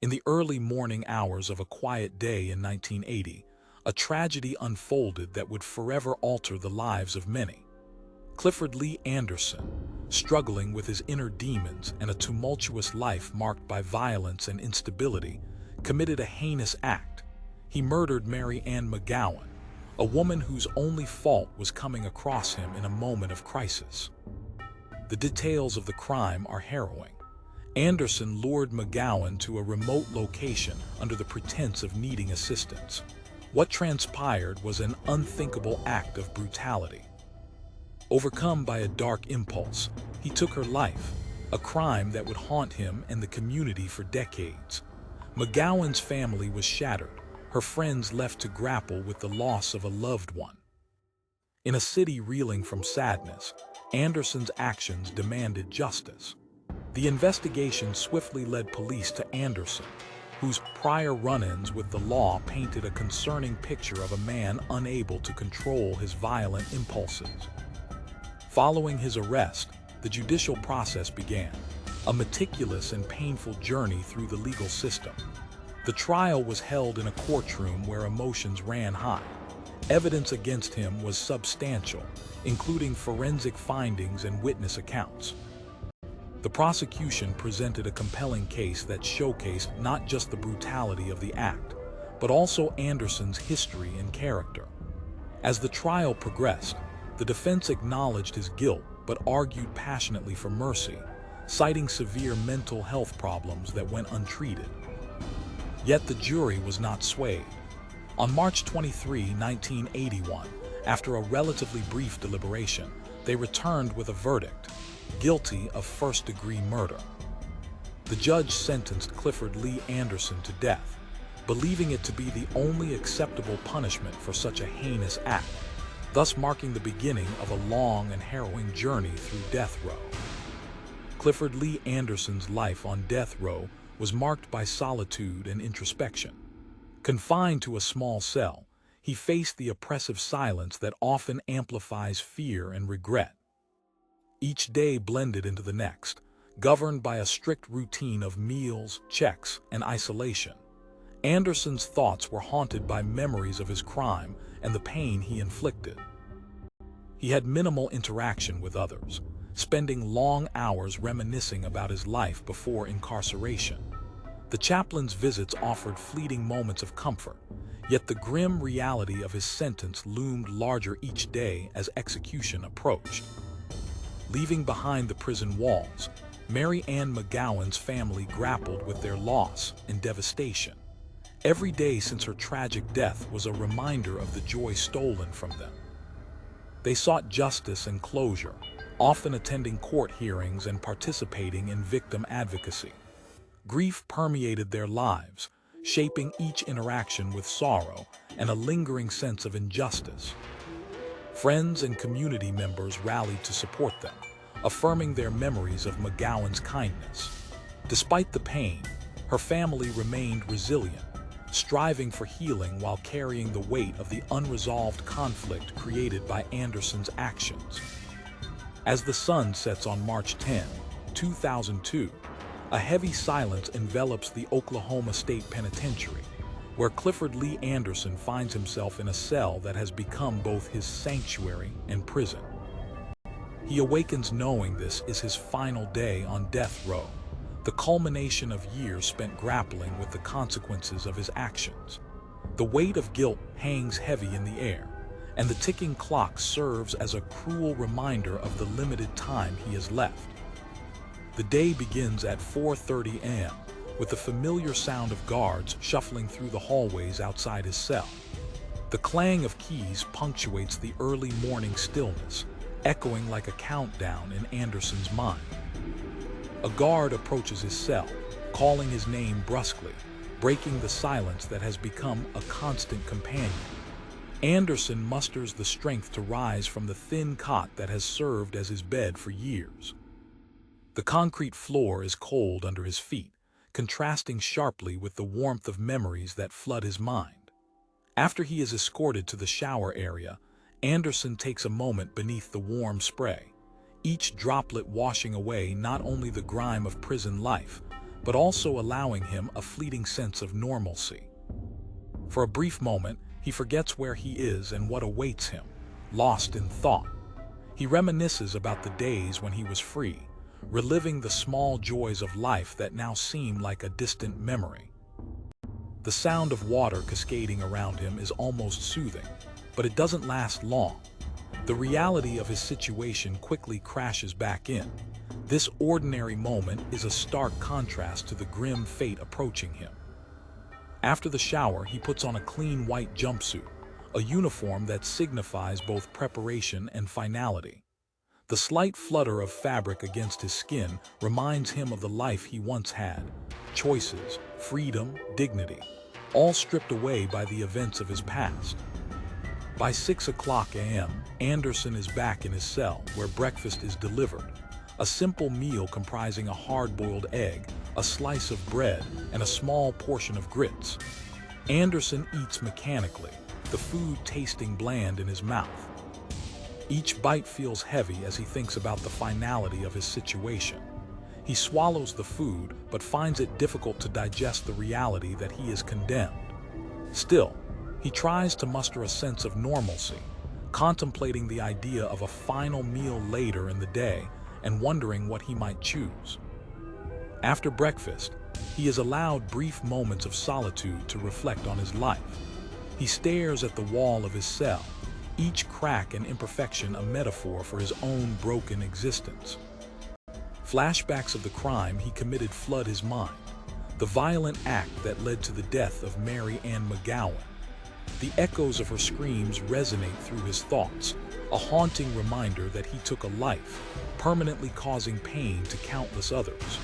In the early morning hours of a quiet day in 1980, a tragedy unfolded that would forever alter the lives of many. Clifford Lee Anderson, struggling with his inner demons and a tumultuous life marked by violence and instability, committed a heinous act. He murdered Mary Ann McGowan, a woman whose only fault was coming across him in a moment of crisis. The details of the crime are harrowing. Anderson lured McGowan to a remote location under the pretense of needing assistance. What transpired was an unthinkable act of brutality. Overcome by a dark impulse, he took her life, a crime that would haunt him and the community for decades. McGowan's family was shattered, her friends left to grapple with the loss of a loved one. In a city reeling from sadness, Anderson's actions demanded justice. The investigation swiftly led police to Anderson, whose prior run-ins with the law painted a concerning picture of a man unable to control his violent impulses. Following his arrest, the judicial process began, a meticulous and painful journey through the legal system. The trial was held in a courtroom where emotions ran high. Evidence against him was substantial, including forensic findings and witness accounts. The prosecution presented a compelling case that showcased not just the brutality of the act, but also Anderson's history and character. As the trial progressed, the defense acknowledged his guilt but argued passionately for mercy, citing severe mental health problems that went untreated. Yet the jury was not swayed. On March 23, 1981, after a relatively brief deliberation, they returned with a verdict: guilty of first-degree murder. The judge sentenced Clifford Lee Anderson to death, believing it to be the only acceptable punishment for such a heinous act, thus marking the beginning of a long and harrowing journey through death row. Clifford Lee Anderson's life on death row was marked by solitude and introspection. Confined to a small cell, he faced the oppressive silence that often amplifies fear and regret. Each day blended into the next, governed by a strict routine of meals, checks, and isolation. Anderson's thoughts were haunted by memories of his crime and the pain he inflicted. He had minimal interaction with others, spending long hours reminiscing about his life before incarceration. The chaplain's visits offered fleeting moments of comfort, yet the grim reality of his sentence loomed larger each day as execution approached. Leaving behind the prison walls, Mary Ann McGowan's family grappled with their loss and devastation. Every day since her tragic death was a reminder of the joy stolen from them. They sought justice and closure, often attending court hearings and participating in victim advocacy. Grief permeated their lives, shaping each interaction with sorrow and a lingering sense of injustice. Friends and community members rallied to support them, affirming their memories of McGowan's kindness. Despite the pain, her family remained resilient, striving for healing while carrying the weight of the unresolved conflict created by Anderson's actions. As the sun sets on March 10, 2002, a heavy silence envelops the Oklahoma State Penitentiary, where Clifford Lee Anderson finds himself in a cell that has become both his sanctuary and prison. He awakens knowing this is his final day on death row, the culmination of years spent grappling with the consequences of his actions. The weight of guilt hangs heavy in the air, and the ticking clock serves as a cruel reminder of the limited time he has left. The day begins at 4:30 a.m. with the familiar sound of guards shuffling through the hallways outside his cell. The clang of keys punctuates the early morning stillness, echoing like a countdown in Anderson's mind. A guard approaches his cell, calling his name brusquely, breaking the silence that has become a constant companion. Anderson musters the strength to rise from the thin cot that has served as his bed for years. The concrete floor is cold under his feet, contrasting sharply with the warmth of memories that flood his mind. After he is escorted to the shower area, Anderson takes a moment beneath the warm spray, each droplet washing away not only the grime of prison life, but also allowing him a fleeting sense of normalcy. For a brief moment, he forgets where he is and what awaits him, lost in thought. He reminisces about the days when he was free, reliving the small joys of life that now seem like a distant memory. The sound of water cascading around him is almost soothing, but it doesn't last long. The reality of his situation quickly crashes back in. This ordinary moment is a stark contrast to the grim fate approaching him. After the shower, he puts on a clean white jumpsuit, a uniform that signifies both preparation and finality. The slight flutter of fabric against his skin reminds him of the life he once had. Choices, freedom, dignity, all stripped away by the events of his past. By 6 o'clock a.m., Anderson is back in his cell, where breakfast is delivered. A simple meal comprising a hard-boiled egg, a slice of bread, and a small portion of grits. Anderson eats mechanically, the food tasting bland in his mouth. Each bite feels heavy as he thinks about the finality of his situation. He swallows the food, but finds it difficult to digest the reality that he is condemned. Still, he tries to muster a sense of normalcy, contemplating the idea of a final meal later in the day and wondering what he might choose. After breakfast, he is allowed brief moments of solitude to reflect on his life. He stares at the wall of his cell, each crack and imperfection a metaphor for his own broken existence. Flashbacks of the crime he committed flood his mind, the violent act that led to the death of Mary Ann McGowan. The echoes of her screams resonate through his thoughts, a haunting reminder that he took a life, permanently causing pain to countless others.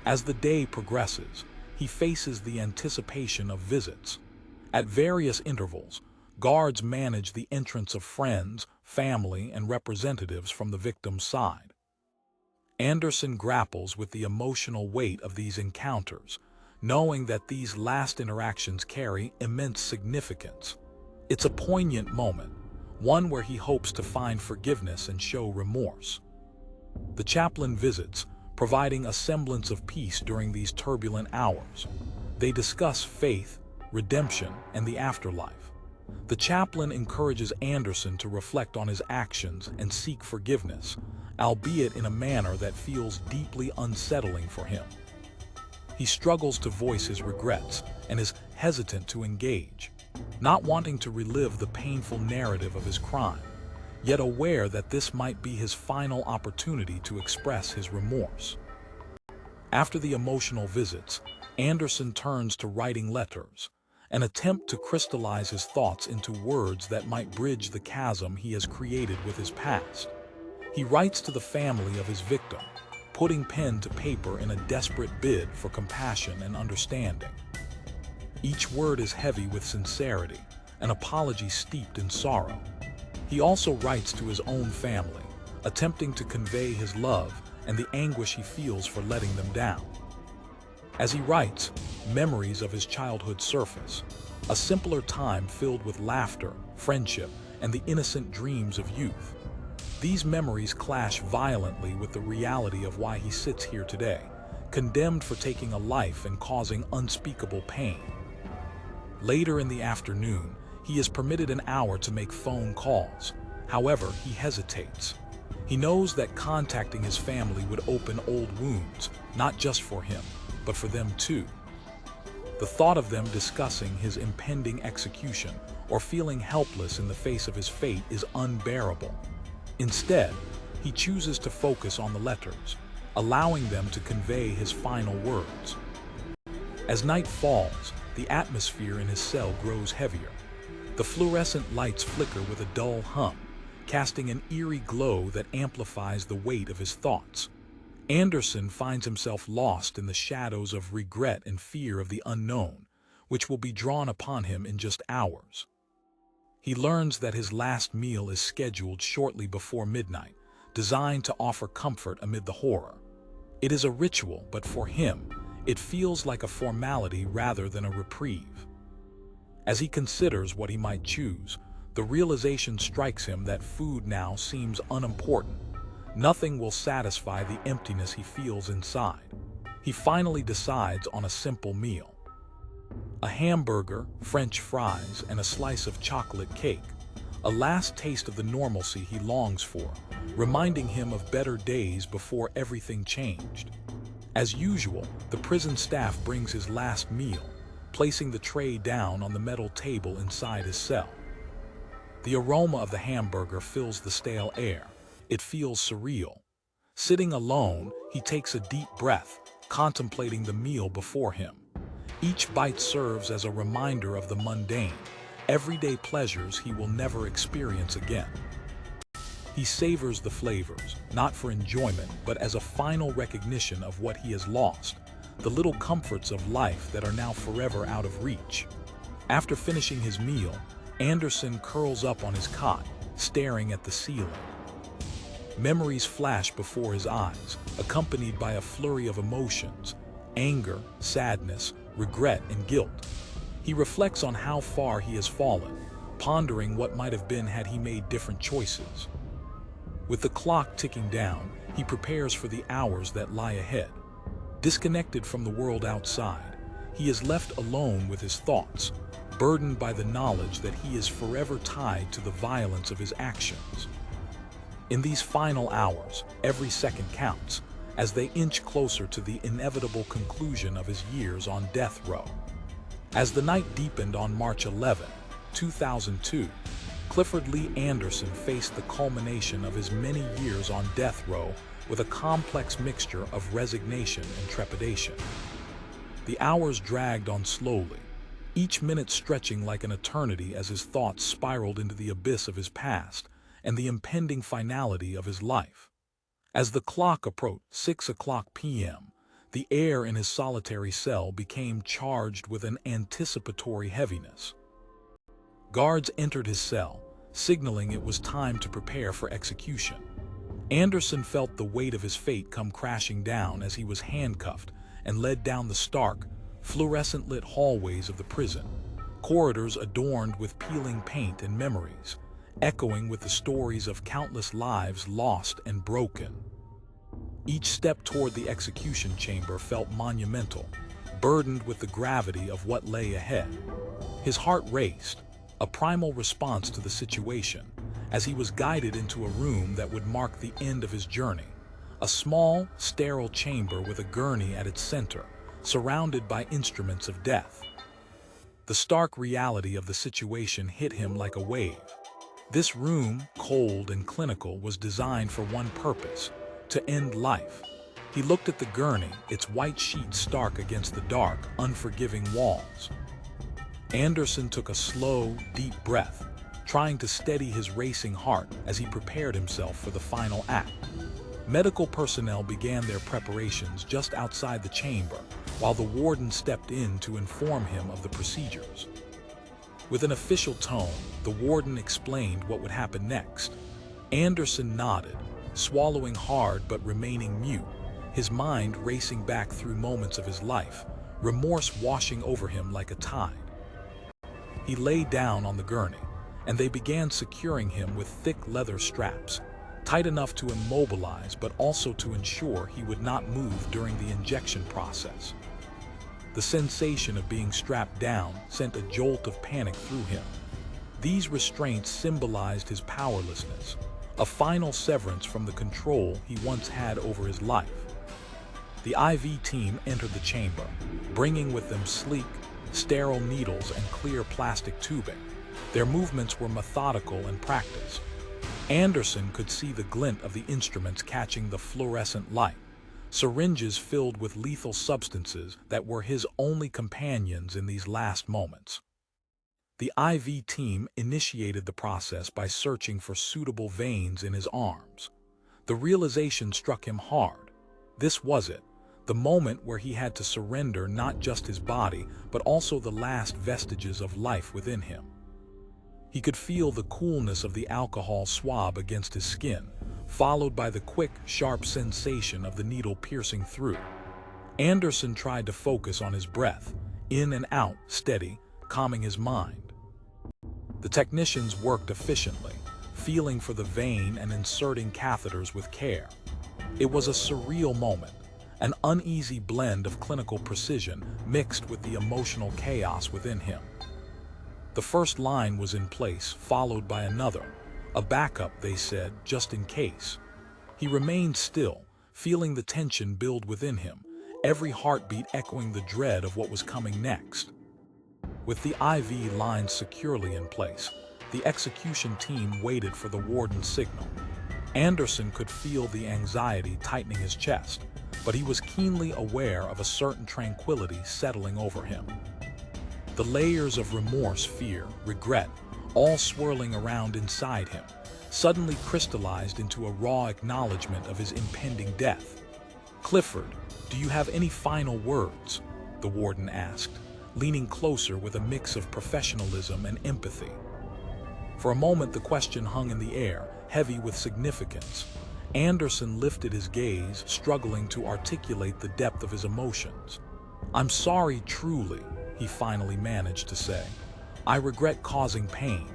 As the day progresses, he faces the anticipation of visits. At various intervals, guards manage the entrance of friends, family, and representatives from the victim's side. Anderson grapples with the emotional weight of these encounters, knowing that these last interactions carry immense significance. It's a poignant moment, one where he hopes to find forgiveness and show remorse. The chaplain visits, providing a semblance of peace during these turbulent hours. They discuss faith, redemption, and the afterlife. The chaplain encourages Anderson to reflect on his actions and seek forgiveness, albeit in a manner that feels deeply unsettling for him. He struggles to voice his regrets and is hesitant to engage, not wanting to relive the painful narrative of his crime, yet aware that this might be his final opportunity to express his remorse. After the emotional visits, Anderson turns to writing letters, an attempt to crystallize his thoughts into words that might bridge the chasm he has created with his past. He writes to the family of his victim, putting pen to paper in a desperate bid for compassion and understanding. Each word is heavy with sincerity, an apology steeped in sorrow. He also writes to his own family, attempting to convey his love and the anguish he feels for letting them down. As he writes, memories of his childhood surface, a simpler time filled with laughter, friendship, and the innocent dreams of youth. These memories clash violently with the reality of why he sits here today, condemned for taking a life and causing unspeakable pain. Later in the afternoon, he is permitted an hour to make phone calls. However, he hesitates. He knows that contacting his family would open old wounds, not just for him, but for them too. The thought of them discussing his impending execution or feeling helpless in the face of his fate is unbearable. Instead, he chooses to focus on the letters, allowing them to convey his final words. As night falls, the atmosphere in his cell grows heavier. The fluorescent lights flicker with a dull hum, casting an eerie glow that amplifies the weight of his thoughts. Anderson finds himself lost in the shadows of regret and fear of the unknown, which will be drawn upon him in just hours. He learns that his last meal is scheduled shortly before midnight, designed to offer comfort amid the horror. It is a ritual, but for him, it feels like a formality rather than a reprieve. As he considers what he might choose, the realization strikes him that food now seems unimportant. Nothing will satisfy the emptiness he feels inside. he finally decides on a simple meal. A hamburger, French fries, and a slice of chocolate cake. A last taste of the normalcy he longs for, reminding him of better days before everything changed. As usual, the prison staff brings his last meal, placing the tray down on the metal table inside his cell. The aroma of the hamburger fills the stale air. It feels surreal. Sitting alone, he takes a deep breath, contemplating the meal before him. Each bite serves as a reminder of the mundane, everyday pleasures he will never experience again. He savors the flavors, not for enjoyment, but as a final recognition of what he has lost, the little comforts of life that are now forever out of reach. After finishing his meal, Anderson curls up on his cot, staring at the ceiling. Memories flash before his eyes, accompanied by a flurry of emotions: anger, sadness, regret, and guilt. He reflects on how far he has fallen, pondering what might have been had he made different choices. With the clock ticking down, he prepares for the hours that lie ahead. Disconnected from the world outside, he is left alone with his thoughts, burdened by the knowledge that he is forever tied to the violence of his actions. In these final hours, every second counts, as they inch closer to the inevitable conclusion of his years on death row. As the night deepened on March 11, 2002, Clifford Lee Anderson faced the culmination of his many years on death row with a complex mixture of resignation and trepidation. The hours dragged on slowly, each minute stretching like an eternity as his thoughts spiraled into the abyss of his past and the impending finality of his life. As the clock approached 6 p.m., the air in his solitary cell became charged with an anticipatory heaviness. Guards entered his cell, signaling it was time to prepare for execution. Anderson felt the weight of his fate come crashing down as he was handcuffed and led down the stark, fluorescent-lit hallways of the prison, corridors adorned with peeling paint and memories, echoing with the stories of countless lives lost and broken. Each step toward the execution chamber felt monumental, burdened with the gravity of what lay ahead. His heart raced, a primal response to the situation, as he was guided into a room that would mark the end of his journey, a small, sterile chamber with a gurney at its center, surrounded by instruments of death. The stark reality of the situation hit him like a wave. This room, cold and clinical, was designed for one purpose: to end life. He looked at the gurney, its white sheet stark against the dark, unforgiving walls. Anderson took a slow, deep breath, trying to steady his racing heart as he prepared himself for the final act. Medical personnel began their preparations just outside the chamber, while the warden stepped in to inform him of the procedures. With an official tone, the warden explained what would happen next. Anderson nodded, swallowing hard but remaining mute, his mind racing back through moments of his life, remorse washing over him like a tide. He lay down on the gurney, and they began securing him with thick leather straps, tight enough to immobilize but also to ensure he would not move during the injection process. The sensation of being strapped down sent a jolt of panic through him. These restraints symbolized his powerlessness, a final severance from the control he once had over his life. The IV team entered the chamber, bringing with them sleek, sterile needles and clear plastic tubing. Their movements were methodical and practiced. Anderson could see the glint of the instruments catching the fluorescent light, syringes filled with lethal substances that were his only companions in these last moments. The IV team initiated the process by searching for suitable veins in his arms. The realization struck him hard. This was it, the moment where he had to surrender not just his body, but also the last vestiges of life within him. He could feel the coolness of the alcohol swab against his skin, followed by the quick, sharp sensation of the needle piercing through. Anderson tried to focus on his breath, in and out, steady, calming his mind. The technicians worked efficiently, feeling for the vein and inserting catheters with care. It was a surreal moment, an uneasy blend of clinical precision mixed with the emotional chaos within him. The first line was in place, followed by another, a backup, they said, just in case. He remained still, feeling the tension build within him, every heartbeat echoing the dread of what was coming next. With the IV lines securely in place, the execution team waited for the warden's signal. Anderson could feel the anxiety tightening his chest, but he was keenly aware of a certain tranquility settling over him. The layers of remorse, fear, regret, all swirling around inside him, suddenly crystallized into a raw acknowledgement of his impending death. "Clifford, do you have any final words?" the warden asked, leaning closer with a mix of professionalism and empathy. For a moment the question hung in the air, heavy with significance. Anderson lifted his gaze, struggling to articulate the depth of his emotions. "I'm sorry, truly," he finally managed to say. "I regret causing pain.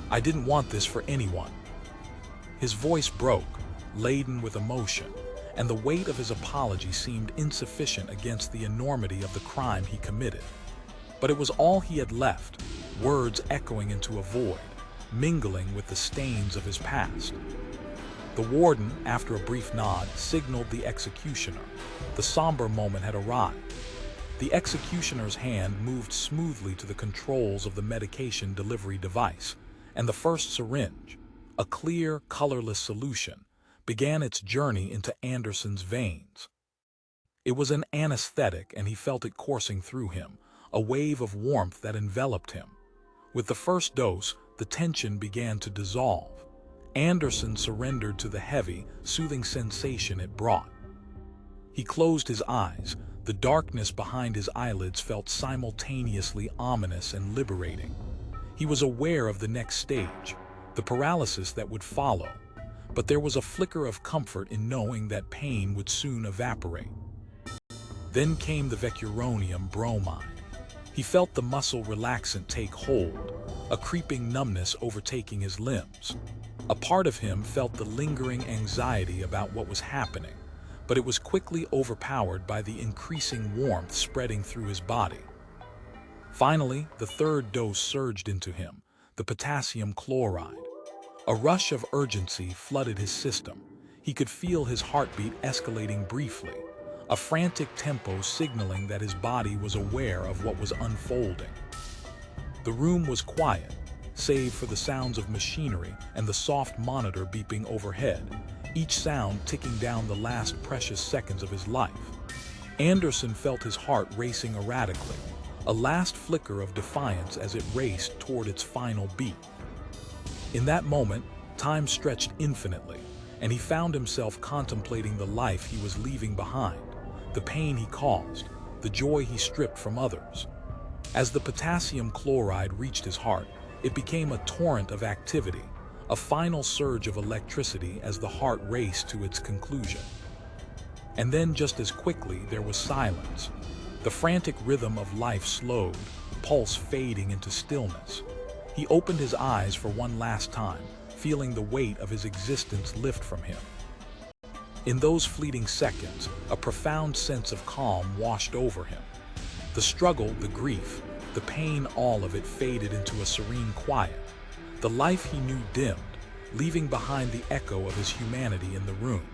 I didn't want this for anyone." His voice broke, laden with emotion, and the weight of his apology seemed insufficient against the enormity of the crime he committed. But it was all he had left, words echoing into a void, mingling with the stains of his past. The warden, after a brief nod, signaled the executioner. The somber moment had arrived. The executioner's hand moved smoothly to the controls of the medication delivery device, and the first syringe, a clear, colorless solution, began its journey into Anderson's veins. It was an anesthetic, and he felt it coursing through him, a wave of warmth that enveloped him. With the first dose, the tension began to dissolve. Anderson surrendered to the heavy, soothing sensation it brought. He closed his eyes. The darkness behind his eyelids felt simultaneously ominous and liberating. He was aware of the next stage, the paralysis that would follow, but there was a flicker of comfort in knowing that pain would soon evaporate. Then came the vecuronium bromide. He felt the muscle relaxant take hold, a creeping numbness overtaking his limbs. A part of him felt the lingering anxiety about what was happening, but it was quickly overpowered by the increasing warmth spreading through his body. Finally, the third dose surged into him, the potassium chloride. A rush of urgency flooded his system. He could feel his heartbeat escalating briefly, a frantic tempo signaling that his body was aware of what was unfolding. The room was quiet, save for the sounds of machinery and the soft monitor beeping overhead, each sound ticking down the last precious seconds of his life. Anderson felt his heart racing erratically, a last flicker of defiance as it raced toward its final beat. In that moment, time stretched infinitely, and he found himself contemplating the life he was leaving behind, the pain he caused, the joy he stripped from others. As the potassium chloride reached his heart, it became a torrent of activity, a final surge of electricity as the heart raced to its conclusion. And then just as quickly there was silence. The frantic rhythm of life slowed, pulse fading into stillness. He opened his eyes for one last time, feeling the weight of his existence lift from him. In those fleeting seconds, a profound sense of calm washed over him. The struggle, the grief, the pain, all of it faded into a serene quiet. The life he knew dimmed, leaving behind the echo of his humanity in the room.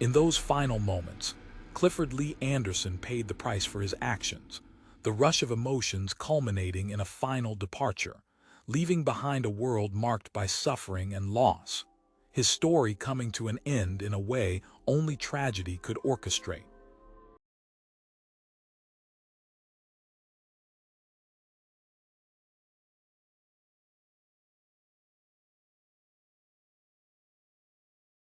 In those final moments, Clifford Lee Anderson paid the price for his actions, the rush of emotions culminating in a final departure, leaving behind a world marked by suffering and loss, his story coming to an end in a way only tragedy could orchestrate.